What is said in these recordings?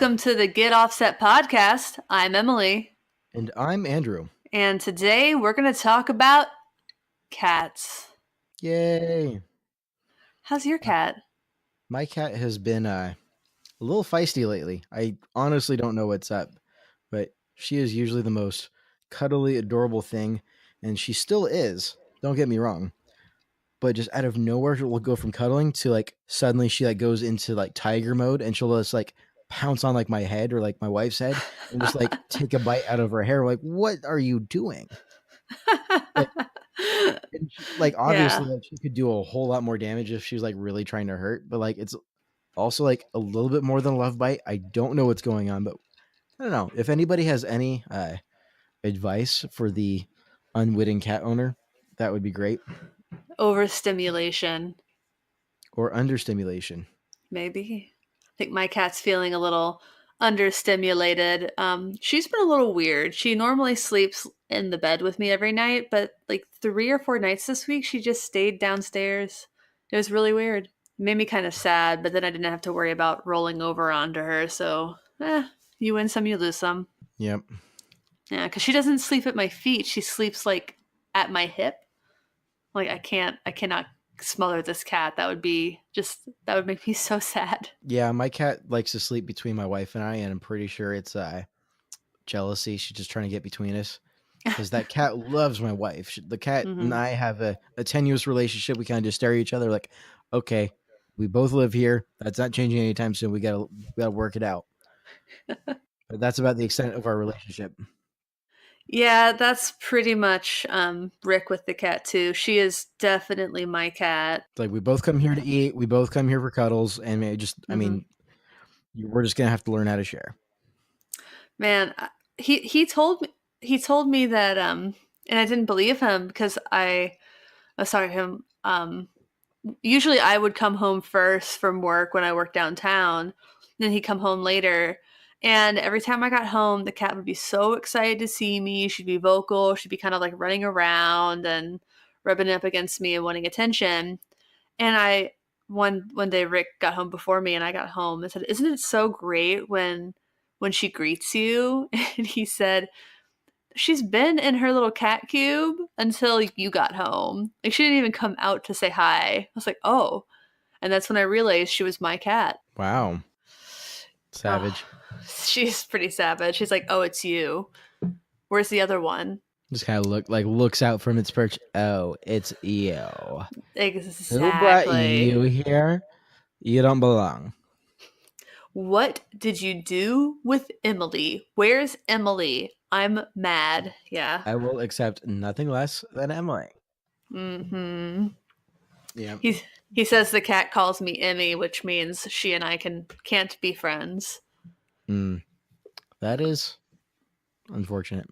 Welcome to the Get Offset podcast. I'm Emily. And I'm Andrew. And today we're going to talk about cats. Yay. How's your cat? My cat has been a little feisty lately. I honestly don't know what's up, but she is usually the most cuddly, adorable thing, and she still is. Don't get me wrong. But just out of nowhere, she'll go from cuddling to like suddenly she like goes into like tiger mode, and she'll just like pounce on like my head or like my wife's head and just like take a bite out of her hair. Like, what are you doing? Like, and she, like obviously like she could do a whole lot more damage if she was like really trying to hurt, but like it's also like a little bit more than a love bite. I don't know what's going on, but I don't know. If anybody has any advice for the unwitting cat owner, that would be great. Overstimulation. Or understimulation. Maybe. I think my cat's feeling a little understimulated. She's been a little weird. She normally sleeps in the bed with me every night, but like 3 or 4 nights this week, she just stayed downstairs. It was really weird. It made me kind of sad, but then I didn't have to worry about rolling over onto her. So, you win some, you lose some. Yep. Yeah, because she doesn't sleep at my feet. She sleeps like at my hip. Like I cannot smother this cat. That would make me so sad. Yeah, my cat likes to sleep between my wife and I, and I'm pretty sure it's jealousy. She's just trying to get between us. Because that cat loves my wife. The cat and I have a tenuous relationship. We kind of just stare at each other like, okay, we both live here. That's not changing anytime soon. We gotta work it out. But that's about the extent of our relationship. Yeah, that's pretty much Rick with the cat too. She is definitely my cat. Like we both come here to eat. We both come here for cuddles, and I mean, we're just gonna have to learn how to share. Man, he told me that and I didn't believe him because usually I would come home first from work when I worked downtown, then he'd come home later. And every time I got home, the cat would be so excited to see me. She'd be vocal. She'd be kind of like running around and rubbing up against me and wanting attention. And one day Rick got home before me and I got home and said, "Isn't it so great when she greets you?" And he said, "She's been in her little cat cube until you got home. Like she didn't even come out to say hi." I was like, "Oh." And that's when I realized she was my cat. Wow. Savage. Oh, she's pretty savage. She's like, "Oh, it's you. Where's the other one?" Just kind of looks out from its perch. Oh, it's you. Exactly. Who brought you here? You don't belong. What did you do with Emily? Where's Emily? I'm mad. Yeah. I will accept nothing less than Emily. Mm-hmm. Yeah. He says the cat calls me Emmy, which means she and I can't be friends. That is unfortunate.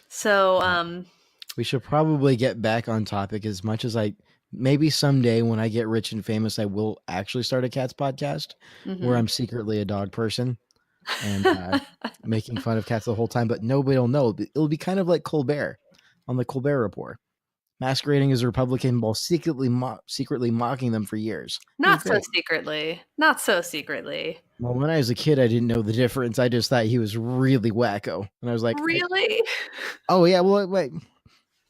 So, we should probably get back on topic. As much as maybe someday when I get rich and famous, I will actually start a cats podcast where I'm secretly a dog person and making fun of cats the whole time, but nobody will know. It'll be kind of like Colbert on the Colbert Report, masquerading as a Republican while secretly mocking them for years. Not so secretly. Well, when I was a kid, I didn't know the difference. I just thought he was really wacko. And I was like, really? Oh, yeah, well, wait.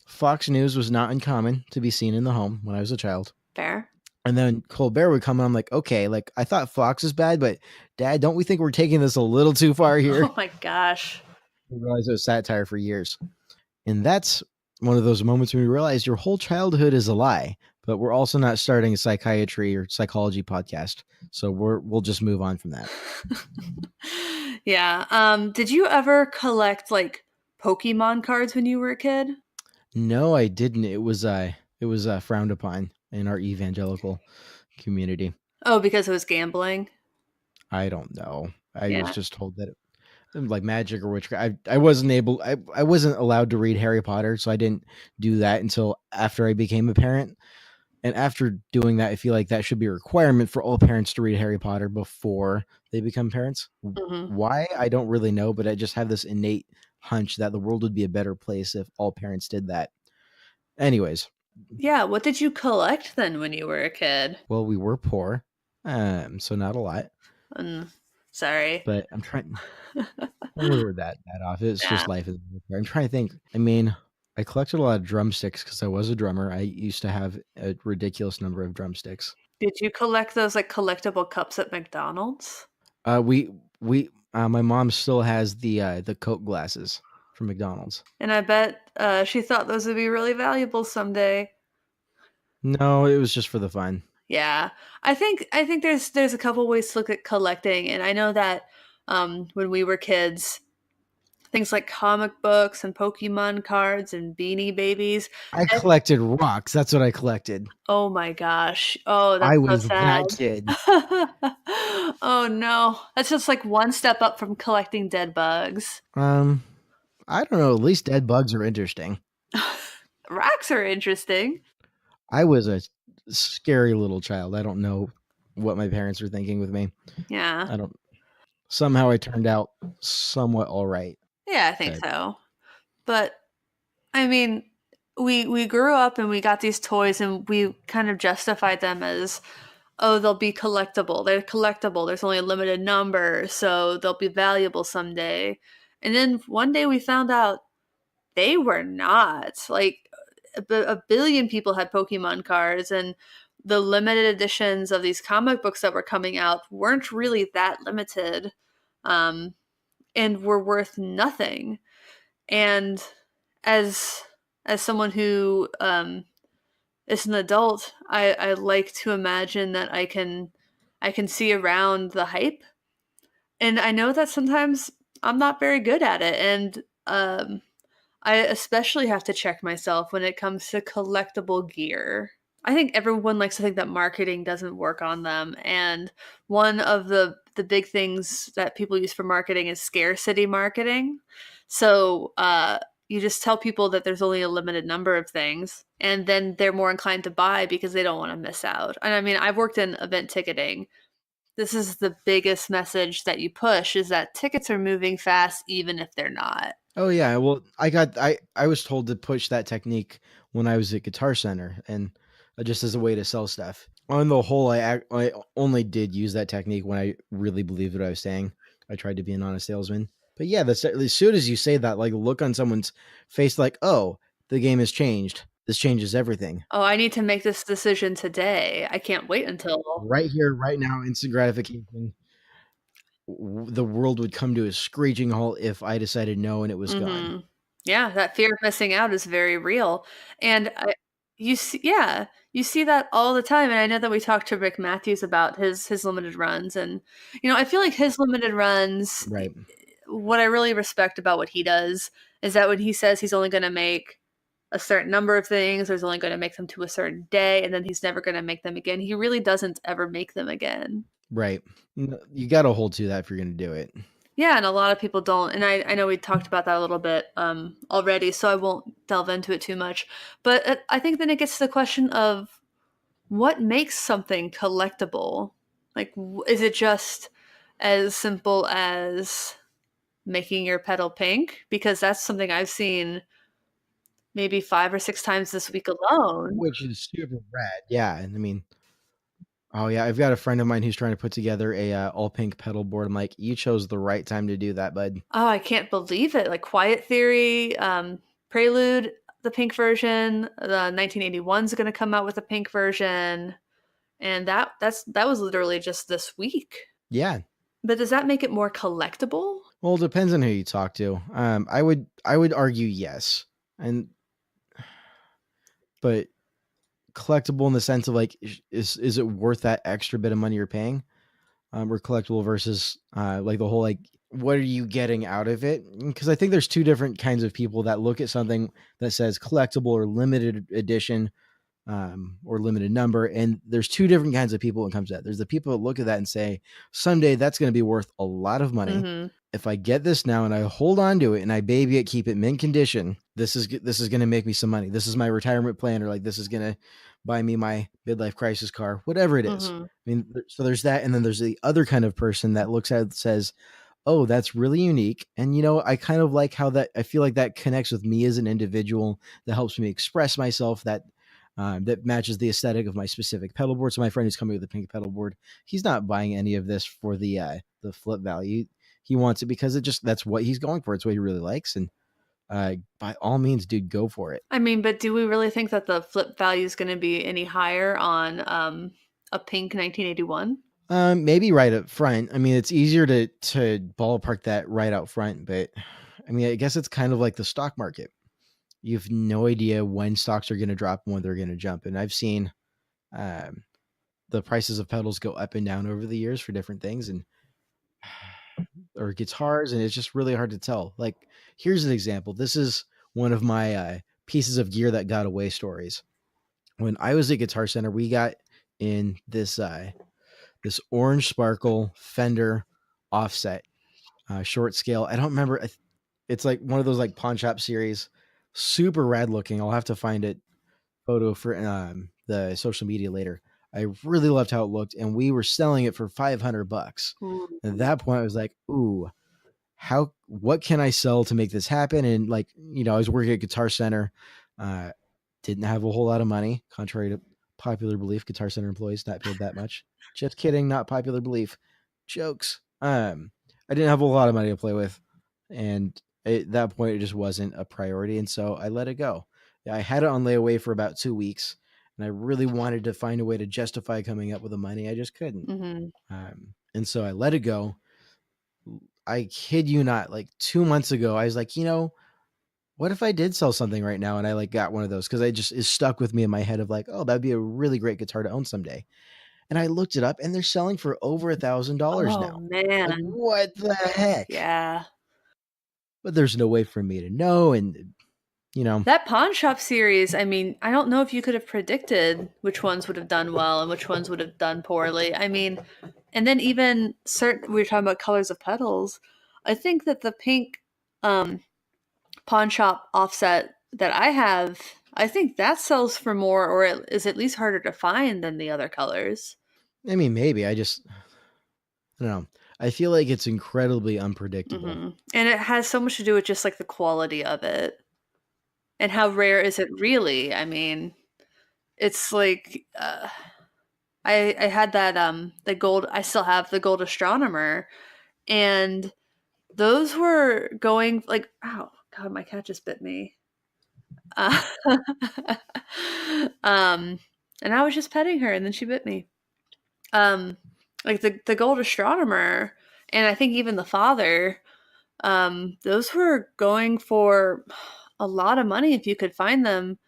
Fox News was not uncommon to be seen in the home when I was a child. Fair. And then Colbert would come and I'm like, okay, like I thought Fox is bad, but Dad, don't we think we're taking this a little too far here? Oh my gosh. I realized it was satire for years. And that's one of those moments when we realize your whole childhood is a lie, but we're also not starting a psychiatry or psychology podcast. So we'll just move on from that. Yeah. Did you ever collect like Pokemon cards when you were a kid? No, I didn't. It was frowned upon in our evangelical community. Oh, because it was gambling? I don't know. I was just told that it, like magic or witchcraft. I wasn't allowed to read Harry Potter, so I didn't do that until after I became a parent. And after doing that, I feel like that should be a requirement for all parents to read Harry Potter before they become parents. Why? I don't really know, but I just have this innate hunch that the world would be a better place if all parents did that. Anyways. Yeah, what did you collect then when you were a kid? Well, we were poor, so not a lot. Mm, sorry. But I'm trying. We'll word that off. It's Yeah. just life. I'm trying to think. I mean, I collected a lot of drumsticks because I was a drummer. I used to have a ridiculous number of drumsticks. Did you collect those, like, collectible cups at McDonald's? My mom still has the Coke glasses from McDonald's. And I bet, she thought those would be really valuable someday. No, it was just for the fun. Yeah. I think there's a couple ways to look at collecting, and I know that, when we were kids, things like comic books and Pokemon cards and Beanie Babies. I collected rocks. That's what I collected. Oh my gosh. Oh, I that's so was sad. that kid. Oh no. That's just like one step up from collecting dead bugs. Um, I don't know. At least dead bugs are interesting. Rocks are interesting. I was a scary little child. I don't know what my parents were thinking with me. Yeah. I don't. Somehow I turned out somewhat all right. Yeah, I think But so. But I mean, we grew up and we got these toys and we kind of justified them as, oh, they'll be collectible. They're collectible. There's only a limited number, so they'll be valuable someday. And then one day we found out they were not. Like a billion people had Pokemon cards, and the limited editions of these comic books that were coming out weren't really that limited, um, and were worth nothing. And as as someone who is an adult, I like to imagine that I can see around the hype, and I know that sometimes I'm not very good at it, and I especially have to check myself when it comes to collectible gear. I think everyone likes to think that marketing doesn't work on them, and one of the big things that people use for marketing is scarcity marketing. So, you just tell people that there's only a limited number of things, and then they're more inclined to buy because they don't wanna miss out. And I mean, I've worked in event ticketing. This is the biggest message that you push is that tickets are moving fast even if they're not. oh yeah, well I was told to push that technique when I was at Guitar Center, and just as a way to sell stuff. On the whole, I only did use that technique when I really believed what I was saying. I tried to be an honest salesman. But yeah, that's as soon as you say that, like look on someone's face, like, oh, the game has changed. This changes everything. Oh, I need to make this decision today. I can't wait until. Right here, right now, instant gratification. The world would come to a screeching halt if I decided no and it was gone. Mhm. Yeah, that fear of missing out is very real, and you see that all the time, and I know that we talked to Rick Matthews about his limited runs, and, I feel like his limited runs, Right. what I really respect about what he does is that when he says he's only gonna make a certain number of things, or he's only gonna make them to a certain day, and then he's never gonna make them again, he really doesn't ever make them again. Right. You got to hold to that if you're going to do it. Yeah, and a lot of people don't, and I know we talked about that a little bit, already, so I won't delve into it too much, but, I think then it gets to the question of what makes something collectible? Like, is it just as simple as making your pedal pink? Because that's something I've seen maybe 5 or 6 times this week alone. Which is super rad. Yeah, and I mean, oh yeah, I've got a friend of mine who's trying to put together a all pink pedal board. I'm like, you chose the right time to do that, bud. Oh, I can't believe it. Like Quiet Theory, Prelude, the pink version, the 1981 is gonna come out with a pink version, and that was literally just this week. Yeah. But does that make it more collectible? Well, it depends on who you talk to. I would argue yes, and but collectible in the sense of like, is it worth that extra bit of money you're paying? Or collectible versus like the whole like what are you getting out of it? Because I think there's two different kinds of people that look at something that says collectible or limited edition, or limited number, and there's two different kinds of people when it comes to that. There's the people that look at that and say someday that's going to be worth a lot of money. Mhm. If I get this now and I hold on to it and I baby it, keep it mint condition, this is going to make me some money. This is my retirement plan, or like this is going to buy me my midlife crisis car, whatever it is. Mhm. I mean, so there's that, and then there's the other kind of person that looks at it and says, "Oh, that's really unique," and I kind of like how that. I feel like that connects with me as an individual. That helps me express myself. That that matches the aesthetic of my specific pedal board. So my friend who's coming with a pink pedal board, he's not buying any of this for the flip value. He wants it because that's what he's going for. It's what he really likes, and by all means, dude, go for it. I mean, but do we really think that the flip value is going to be any higher on a pink 1981? Maybe right up front. I mean, it's easier to ballpark that right out front, but I mean, I guess it's kind of like the stock market. You have no idea when stocks are going to drop and when they're going to jump. And I've seen um, the prices of pedals go up and down over the years for different things, and or guitars, and it's just really hard to tell. Like, here's an example. This is one of my pieces of gear that got away stories. When I was at Guitar Center, we got in this orange sparkle Fender offset short scale. I don't remember. It's like one of those like pawn shop series, super rad looking. I'll have to find it photo for the social media later. I really loved how it looked, and we were selling it for $500. Ooh. At that point, I was like, "Ooh, what can I sell to make this happen?" And like, I was working at Guitar Center, uh, didn't have a whole lot of money, contrary to popular belief. Guitar Center employees not paid that much. Just kidding, not popular belief. Jokes. I didn't have a lot of money to play with, and at that point, it just wasn't a priority, and so I let it go. I had it on layaway for about 2 weeks, and I really wanted to find a way to justify coming up with the money. I just couldn't, Mm-hmm. and so I let it go. I kid you not, like 2 months ago, I was like, what if I did sell something right now and I like got one of those? Because I just is stuck with me in my head of like, oh, that'd be a really great guitar to own someday. And I looked it up and they're selling for over $1,000 Oh now. Like, man. what the heck? Yeah. But there's no way for me to know. And, you know, That pawn shop series, I mean, I don't know if you could have predicted which ones would have done well and which ones would have done poorly. I mean, and then even certain we were talking about colors of petals. I think that the pink um pawn shop offset that I have, I think that sells for more or it is at least harder to find than the other colors. I mean, maybe I don't know. I feel like it's incredibly unpredictable. And it has so much to do with just like the quality of it and how rare is it really? I mean, it's like I had that the gold I still have the gold astronomer and those were going like ow god my cat just bit me. Uh, um and I was just petting her and then she bit me. Um like the gold astronomer and I think even the father those were going for a lot of money if you could find them.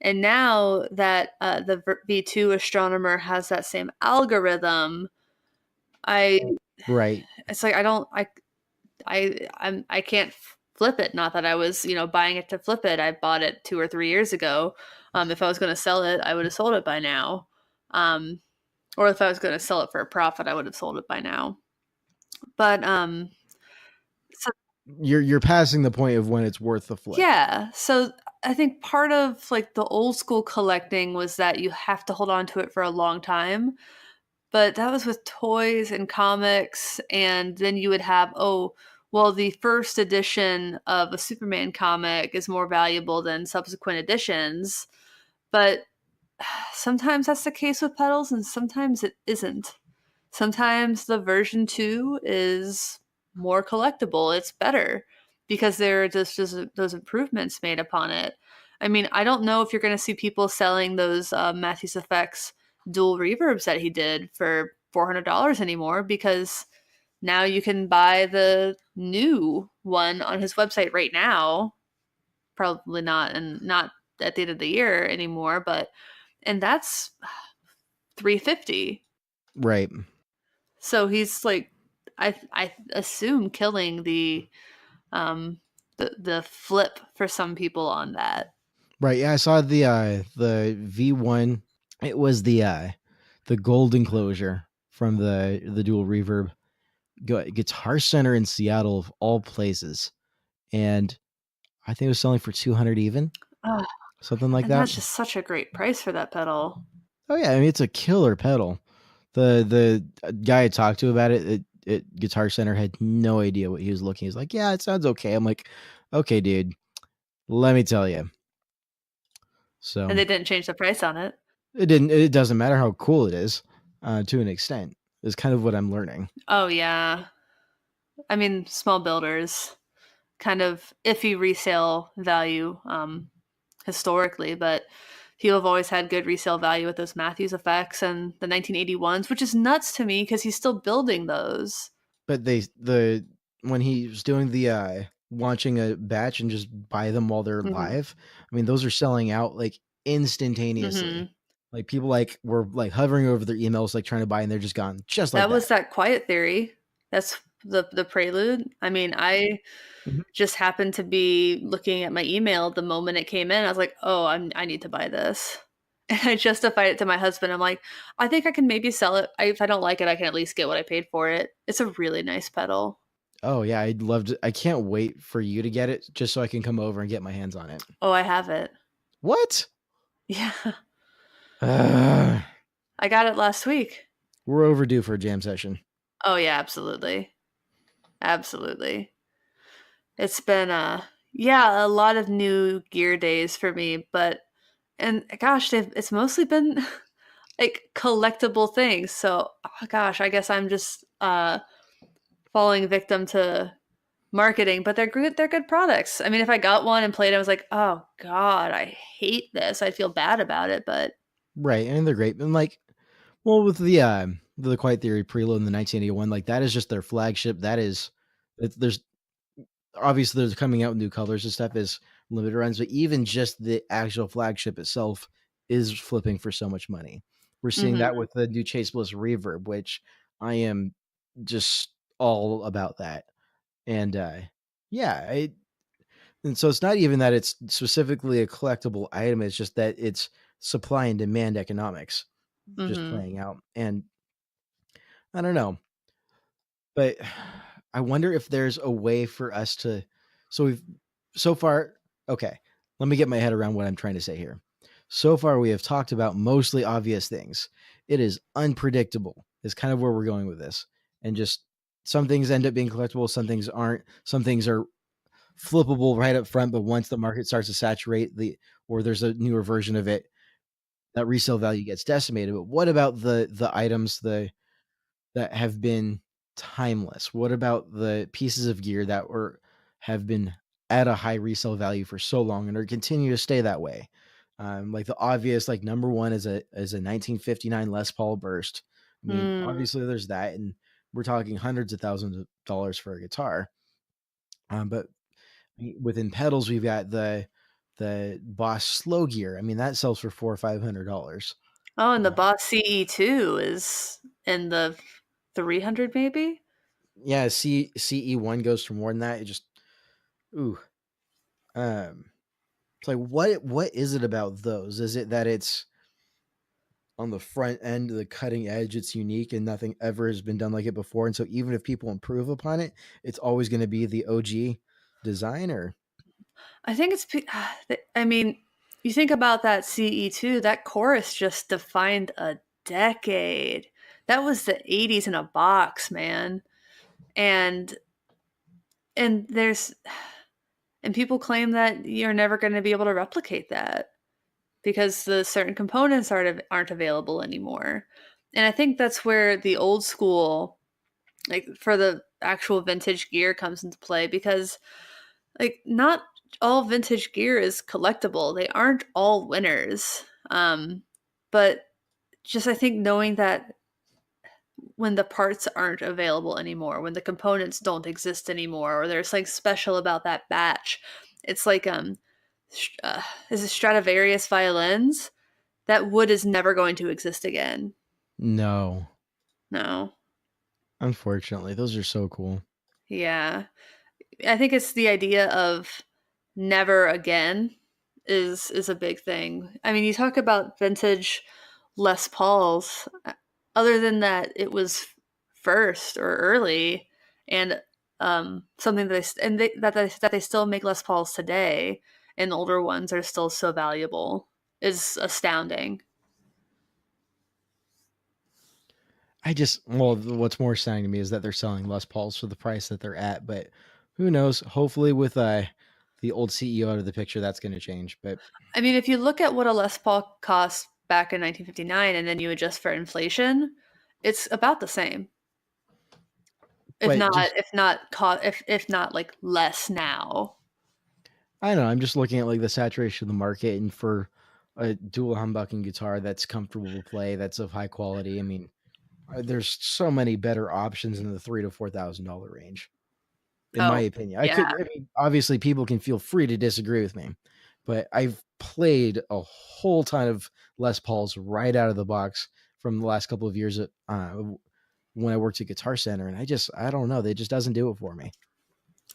And now that the V2 astronomer has that same algorithm, I Right. it's like I don't I can't flip it. Not that I was buying it to flip it. I bought it 2 or 3 years ago. If I was going to sell it, I would have sold it by now. Um, or if I was going to sell it for a profit, I would have sold it by now. But so You're passing the point of when it's worth the flip. yeah, so I think part of like the old school collecting was that you have to hold on to it for a long time. But that was with toys and comics, and then you would have, oh, well, the first edition of a Superman comic is more valuable than subsequent editions. But sometimes that's the case with pedals, and sometimes it isn't. Sometimes the version 2 is more collectible. It's better because there are just those improvements made upon it. I mean, I don't know if you're going to see people selling those Matthews Effects dual reverbs that he did for $400 anymore because now you can buy the new one on his website right now. Probably not, and not at the end of the year anymore, but and that's 350. Right. So he's like I assume killing um the flip for some people on that. Right. Yeah, I saw the V1. It was the gold enclosure from the dual reverb Guitar Center in Seattle of all places, and I think it was selling for 200 even, Oh, something like and that. that's just such a great price for that pedal. Oh yeah, I mean it's a killer pedal. The guy I talked to about it at Guitar Center had no idea what he was looking. He's like, "Yeah, it sounds okay." I'm like, "Okay, dude, let me tell you. So And they didn't change the price on it. it doesn't matter how cool it is, to an extent, is kind of what I'm learning. Oh, yeah. I mean, small builders, kind of iffy resale value, historically, but people have always had good resale value with those Matthews effects and the 1981s, which is nuts to me because he's still building those. But the when he's doing the launching a batch and just buy them while they're Mhm. live, I mean those are selling out like instantaneously. Mhm. Like people like were like hovering over their emails like trying to buy and they're just gone just like That that. was that Quiet Theory. That's the prelude. I mean, I Mhm. just happened to be looking at my email the moment it came in. I was like, "Oh, I need to buy this." And I justified it to my husband. I'm like, "I think I can maybe sell it. If I don't like it, I can at least get what I paid for it." It's a really nice pedal. Oh yeah, I'd love to. I can't wait for you to get it just so I can come over and get my hands on it. Oh, I have it. What? Yeah. Ugh. I got it last week. We're overdue for a jam session. Oh, yeah, absolutely. Absolutely. It's been yeah, a lot of new gear days for me, but and gosh, it's mostly been like collectible things. So, oh gosh, I guess I'm just falling victim to marketing, but they're good products. I mean, if I got one and played it, I was like, "Oh god, I hate this." I'd feel bad about it, but Right, and they're great. And like, well, with the Quiet Theory preload in the 1981, like that is just their flagship. That is, there's obviously there's coming out new colors and stuff is limited runs, but even just the actual flagship itself is flipping for so much money. We're seeing that mhm. with the new Chase Bliss Reverb, which I am just all about that. And yeah, and so it's not even that it's specifically a collectible item, it's just that it's supply and demand economics just Mhm. playing out. And I don't know, but I wonder if there's a way for us to so we've so far okay, let me get my head around what I'm trying to say here. So far we have talked about mostly obvious things. It is unpredictable. Is kind of where we're going with this. And just some things end up being collectible, some things aren't. Some things are flippable right up front, but once the market starts to saturate the or there's a newer version of it, that resale value gets decimated. But what about the items that have been timeless? What about the pieces of gear that were have been at a high resale value for so long and are continue to stay that way? Like the obvious, like number one is a 1959 Les Paul Burst. I mean, Mm. obviously there's that, and we're talking hundreds of thousands of dollars for a guitar. But within pedals, we've got the Boss Slow Gear. I mean, that sells for $400 or $500. Oh, and the Uh, Boss CE2 is in the 300 maybe? yeah, CE1 goes for more than that. It just ooh, um, it's like what is it about those? Is it that it's on the front end, the cutting edge, it's unique and nothing ever has been done like it before, and so even if people improve upon it, it's always going to be the OG design? Or I think it's I mean, you think about that CE2, that chorus just defined a decade. That was the 80s in a box, man. And and there's and people claim that you're never going to be able to replicate that because the certain components aren't available anymore. And I think that's where the old school, like for the actual vintage gear, comes into play because like not all vintage gear is collectible. They aren't all winners. But just I think knowing that when the parts aren't available anymore, when the components don't exist anymore, or there's like special about that batch, it's like is it Stradivarius violins? That wood is never going to exist again. no, No. unfortunately, those are so cool. Yeah. I think it's the idea of never again is a big thing. I mean, you talk about vintage Les Pauls. Other than that, it was first or early, and something that that they still make Les Pauls today, and older ones are still so valuable is astounding. What's more exciting to me is that they're selling Les Pauls for the price that they're at, but who knows? Hopefully, with the old CEO out of the picture, that's going to change. But I mean, if you look at what a Les Paul cost back in 1959 and then you adjust for inflation, it's about the same. If but not just if not co if not, like, less now. I don't know. I'm just looking at like the saturation of the market, and for a dual humbucking guitar that's comfortable to play, that's of high quality. I mean, there's so many better options in the $3,000 to $4,000 range, in my Oh, opinion. yeah. I mean, obviously, people can feel free to disagree with me, but I've played a whole ton of Les Pauls right out of the box from the last couple of years at when I worked at Guitar Center, and I don't know, they just doesn't do it for me.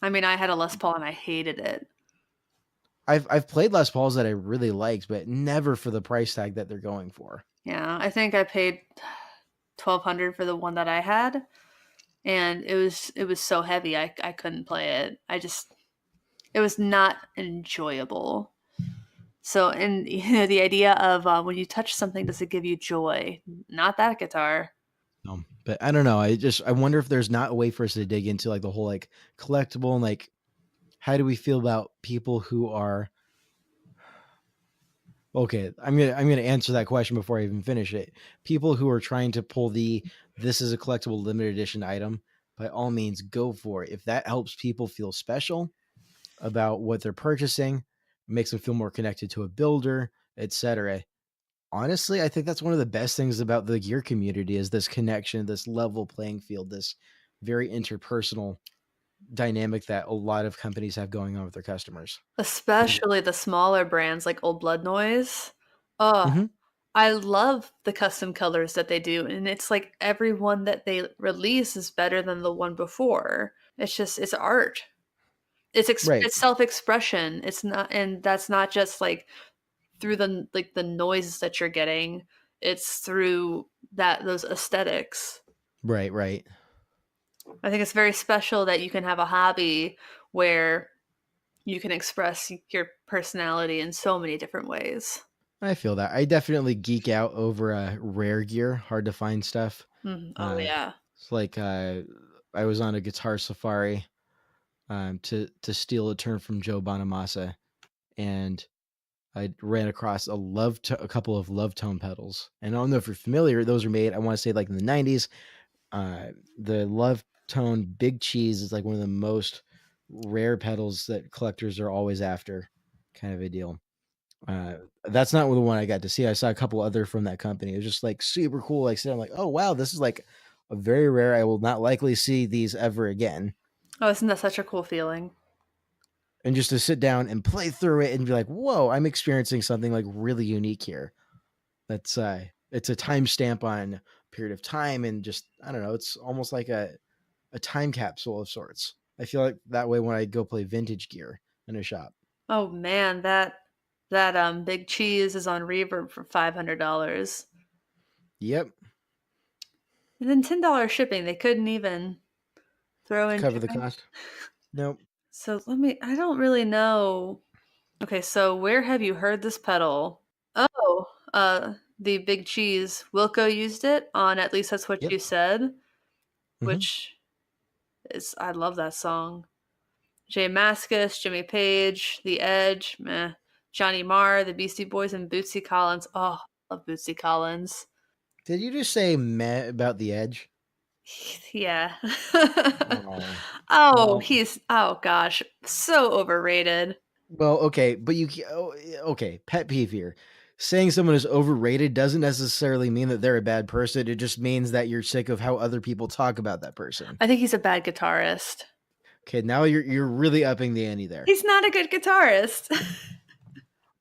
I mean, I had a Les Paul and I hated it. I've played Les Pauls that I really liked, but never for the price tag that they're going for. Yeah, I think I paid 1,200 for the one that I had, and it was so heavy, I couldn't play it. It was not enjoyable. So, and, the idea of, when you touch something, does it give you joy? Not that guitar. But I don't know. I wonder if there's not a way for us to dig into like the whole like collectible and like how do we feel about people who are okay, I'm gonna answer that question before I even finish it. People who are trying to pull the this is a collectible limited edition item, by all means go for it. If that helps people feel special about what they're purchasing, makes them feel more connected to a builder, etc. Honestly, I think that's one of the best things about the gear community is this connection, this level playing field, this very interpersonal dynamic that a lot of companies have going on with their customers. Especially the smaller brands like Old Blood Noise. Oh, Mhm. I love the custom colors that they do, and it's like every one that they release is better than the one before. It's art. Right, It's self-expression. It's not, and that's not just, like, through the noises that you're getting, it's through those aesthetics. right, right. I think it's very special that you can have a hobby where you can express your personality in so many different ways. I feel that. I definitely geek out over rare gear, hard to find stuff. Mhm. Oh, Uh, yeah. it's like I was on a guitar safari to steal a turn from Joe Bonamassa, and I ran across a couple of love tone pedals. And I don't know if you're familiar; those are made. I want to say like in the '90s. The love tone Big Cheese is like one of the most rare pedals that collectors are always after, kind of a deal. That's not the one I got to see. I saw a couple other from that company. It was just like super cool. Like, I'm like, oh wow, this is like a very rare. I will not likely see these ever again. Oh, isn't that such a cool feeling? And just to sit down and play through it and be like, whoa, I'm experiencing something like really unique here. That's it's a timestamp on a period of time, and just I don't know. It's almost like a time capsule of sorts. I feel like that way when I go play vintage gear in a shop. Oh, man, Big Cheese is on Reverb for $500. Yep, And then $10 shipping, they couldn't even throw in cover the shipping? cost. Nope. So I don't really know. Okay, so where have you heard this pedal? Oh, the Big Cheese. Wilco used it on At Least That's What Yep. You Said, Hmm. which I love that song. Jay Mascis, Jimmy Page, The Edge, meh. Johnny Marr, The Beastie Boys, and Bootsy Collins. Oh, I love Bootsy Collins. Did you just say meh about the edge? Yeah. Oh, Oh, well, oh gosh, so overrated. okay, but okay. Pet peeve here. Saying someone is overrated doesn't necessarily mean that they're a bad person. It just means that you're sick of how other people talk about that person. I think he's a bad guitarist. Okay, now you're really upping the ante there. He's not a good guitarist.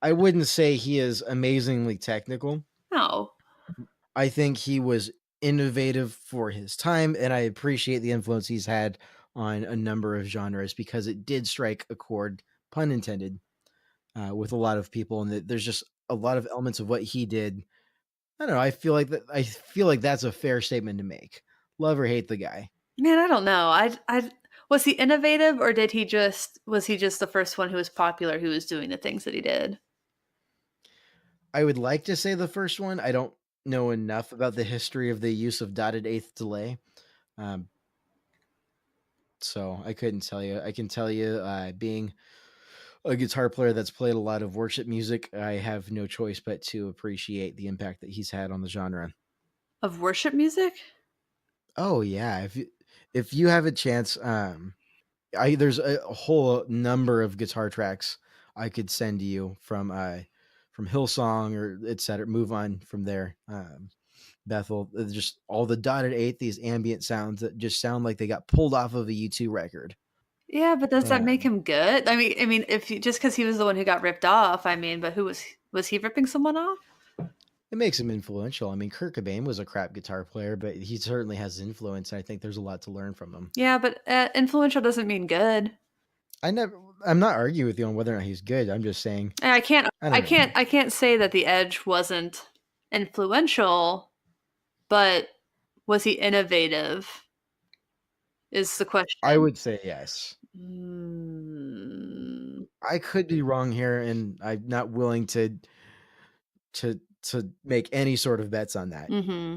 I wouldn't say he is amazingly technical. No. I think he was innovative for his time, and I appreciate the influence he's had on a number of genres because it did strike a chord, pun intended, with a lot of people, and there's just a lot of elements of what he did. I don't know. I feel like that's a fair statement to make. Love or hate the guy. Man, I don't know. I was he innovative or was he just the first one who was popular who was doing the things that he did? I would like to say the first one. I don't know enough about the history of the use of dotted eighth delay. Um, so I couldn't tell you. I can tell you, being a guitar player that's played a lot of worship music, I have no choice but to appreciate the impact that he's had on the genre. Of worship music? Oh yeah, if you have a chance, I there's a whole number of guitar tracks I could send you from Hillsong or etc. Move on from there. Bethel, just all the dotted eighth, these ambient sounds that just sound like they got pulled off of a U2 record. Yeah, but does that make Um, him good? I mean, if you, just because he was the one who got ripped off, I mean, but who was he ripping someone off? it makes him influential. I mean, Kurt Cobain was a crap guitar player, but he certainly has influence. And I think there's a lot to learn from him. Yeah, but influential doesn't mean good. I never, I'm not arguing with you on whether or not he's good. I'm just saying, And I can't, I I don't know. can't, I can't say that the Edge wasn't influential, but was he innovative? Is the I question. would say yes. Mm, I could be wrong here, and I'm not willing to make any sort of bets on that. mm-hmm.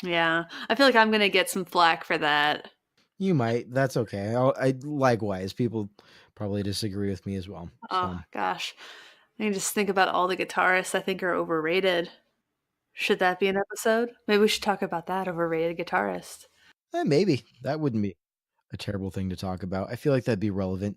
Yeah, I feel like I'm gonna get some flack for that. You might. That's okay. I likewise. People probably disagree with me as well. Oh So gosh, I can just think about all the guitarists I think are overrated. Should that be an episode? Maybe we should talk about that, overrated guitarist. maybe that wouldn't be a terrible thing to talk about. I feel like that'd be relevant.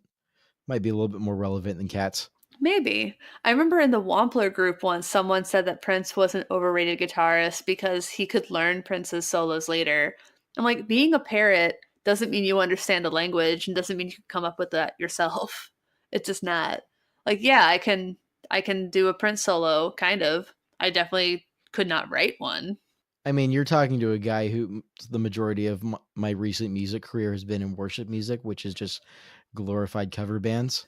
Might be a little bit more relevant than cats. Maybe. I remember in the Wampler group once someone said that Prince was an overrated guitarist because he could learn Prince's solos later. I'm like, being a parrot doesn't mean you understand the language and doesn't mean you can come up with that yourself. It's just not. Like, yeah, I can do a Prince solo, kind of. I definitely could not write one. I mean, you're talking to a guy who the majority of my recent music career has been in worship music, which is just glorified cover bands.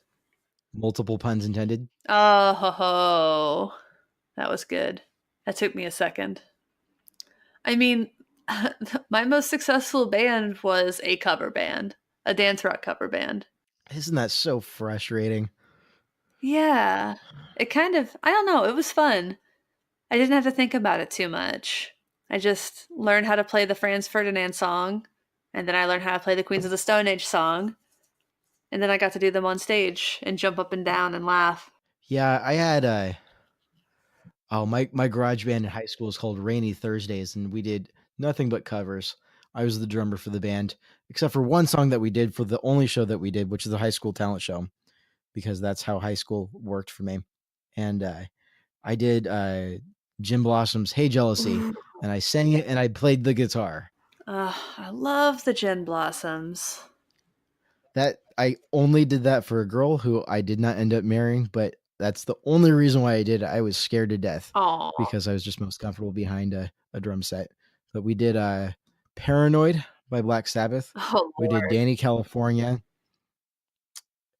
Multiple puns intended. Oh ho ho. That was good. That took me a second. I mean, my most successful band was a cover band, a dance rock cover band. Isn't that so frustrating? Yeah. It kind of, I don't know, it was fun. I didn't have to think about it too much. I just learned how to play the Franz Ferdinand song, and then I learned how to play the Queens of the Stone Age song, and then I got to do them on stage and jump up and down and laugh. Yeah, I had my garage band in high school was called Rainy Thursdays, and we did nothing but covers. I was the drummer for the band, except for one song that we did for the only show that we did, which is the high school talent show, because that's how high school worked for me. And I did Jim Blossom's "Hey Jealousy," Ooh. and I sang it and I played the guitar. I love the Gin Blossoms. That I only did that for a girl who I did not end up marrying, but that's the only reason why I did it. I was scared to death Oh, because I was just most comfortable behind a drum set. But we did Paranoid by Black Sabbath. oh We did Lord. Danny California,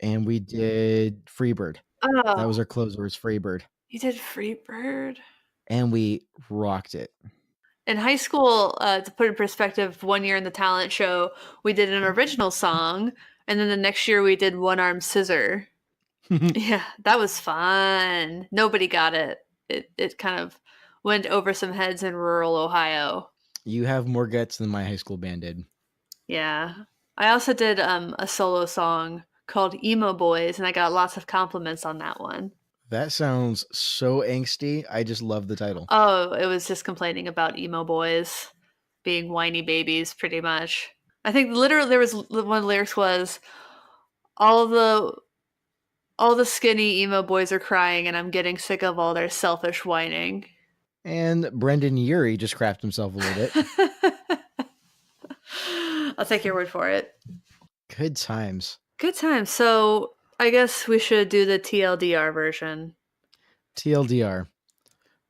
and we did Freebird. That Oh, was our closer, was Freebird. you did Freebird? And we rocked it. In high school, to put in perspective, one year in the talent show, we did an original song, and then the next year we did One Arm Scissor. Yeah, that was fun. Nobody got it. It kind of went over some heads in rural Ohio. You have more guts than my high school band did. Yeah. I also did a solo song called Emo Boys, and I got lots of compliments on that one. That sounds so angsty. I just love the title. Oh, it was just complaining about emo boys being whiny babies, pretty much. I think literally there was one of the lyrics was all the all the skinny emo boys are crying, and I'm getting sick of all their selfish whining. And Brendan Urie just crapped himself a little bit. I'll take your word for it. Good times. Good time. So I guess we should do the TLDR version. TLDR.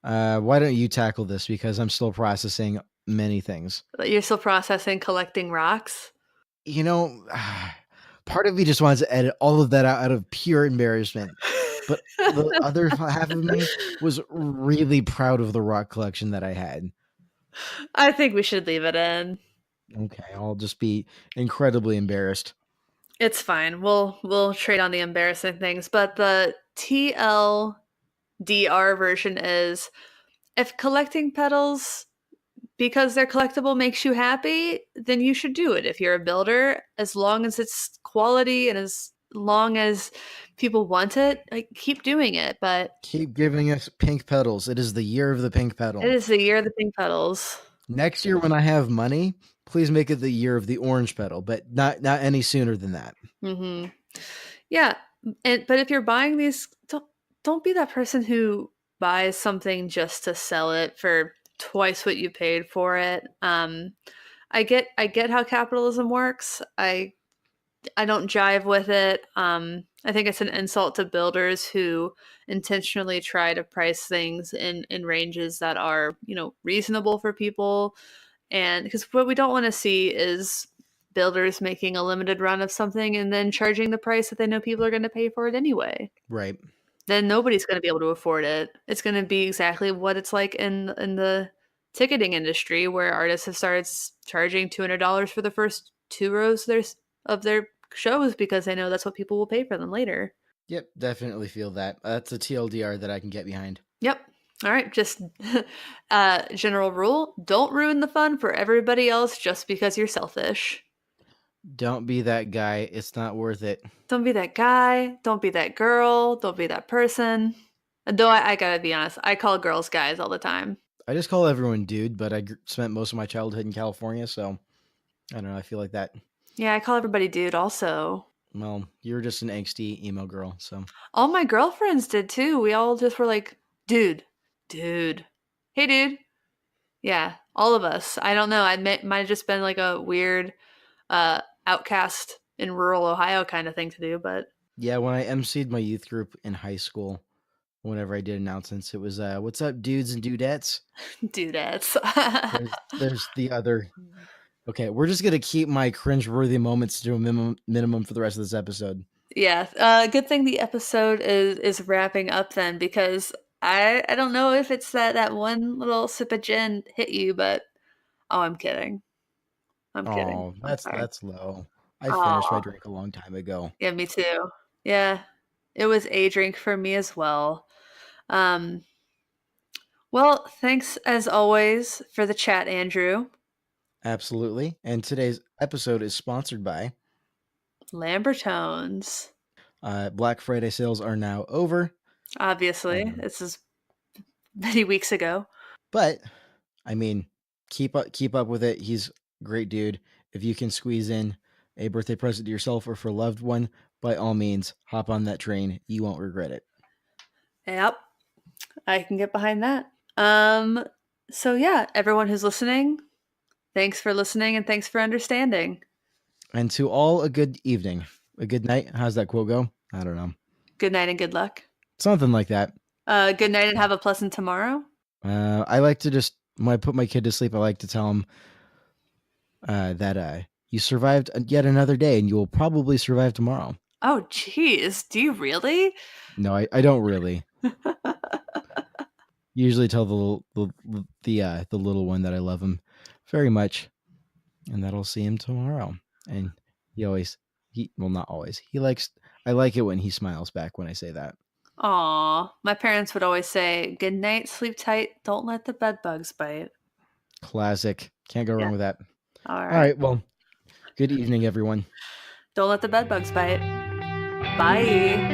Why don't you tackle this because I'm still processing many things. You're still processing collecting rocks. You know, part of me just wants to edit all of that out of pure embarrassment. But the other half of me was really proud of the rock collection that I had. I think we should leave it in. Okay, I'll just be incredibly embarrassed. It's fine. We'll trade on the embarrassing things, but the TLDR version is if collecting pedals because they're collectible makes you happy, then you should do it if you're a builder, as long as it's quality and as long as people want it, like, keep doing it, but Keep giving us pink petals. It is the year of the pink it petal. is the year of the pink petals. Next year, when I have money, please make it the year of the orange petal, but not any sooner than that. Mhm. Yeah, but if you're buying these, don't be that person who buys something just to sell it for twice what you paid for it. I get how capitalism works. I don't jive with it. I think it's an insult to builders who intentionally try to price things in ranges that are, reasonable for people. And because what we don't want to see is builders making a limited run of something and then charging the price that they know people are going to pay for it anyway. Right. Then nobody's going to be able to afford it. It's going to be exactly what it's like in the ticketing industry, where artists have started charging $200 for the first two rows of their shows because they know that's what people will pay for them later. Yep, definitely feel that. That's a TLDR that I can get behind. Yep. All right. Just general rule: don't ruin the fun for everybody else just because you're selfish. Don't be that guy. It's not worth it. Don't be that guy. Don't be that girl. Don't be that person. Though I gotta be honest, I call girls guys all the time. I just call everyone dude, but I spent most of my childhood in California, so I don't know. I feel like that. Yeah, I call everybody dude also. Well, you're just an angsty emo girl, so All my girlfriends did too. We all just were like, dude, dude. Hey, dude. Yeah, all of us. I don't know. Might have just been like a weird outcast in rural Ohio kind of thing to do, but yeah. When I emceed my youth group in high school, whenever I did announcements, it was "What's up, dudes and dudettes?" dudettes. There's the other. Okay, we're just gonna keep my cringe-worthy moments to a minimum for the rest of this episode. Yeah. Good thing the episode is wrapping up then, because I don't know if it's that one little sip of gin hit you, but oh, I'm kidding. I'm kidding. Oh, I'm that's sorry. that's low. I finished my Oh, drink a long time ago. yeah, me too. Yeah, it was a drink for me as well. Um, well, thanks as always for the chat, Andrew. Absolutely. And today's episode is sponsored by Lambertones. Black Friday sales are now over. Obviously, Um, this is many weeks ago. but I mean, keep up with it. He's a great dude. If you can squeeze in a birthday present to yourself or for a loved one, by all means, hop on that train. You won't regret it. Yep, I can get behind that. Um, so yeah, everyone who's listening, thanks for listening and thanks for understanding. And to all, a good evening, a good night. How's that quote go? I don't know. Good night and good luck. Something like that. Good night and have a pleasant tomorrow. I like to just, when I put my kid to sleep, I like to tell him that you survived yet another day and you will probably survive tomorrow. Oh, geez, do you really? No, I don't really. Usually tell the little one that I love him very much, and that I'll see him tomorrow. And he well, not always. He likes. I like it when he smiles back when I say that. Aw, my parents would always say, "Good night, sleep tight, don't let the bed bugs bite." Classic. Can't go Yeah. wrong with that. All All right. right. Well, good evening, everyone. Don't let the bed bugs bite. Bye.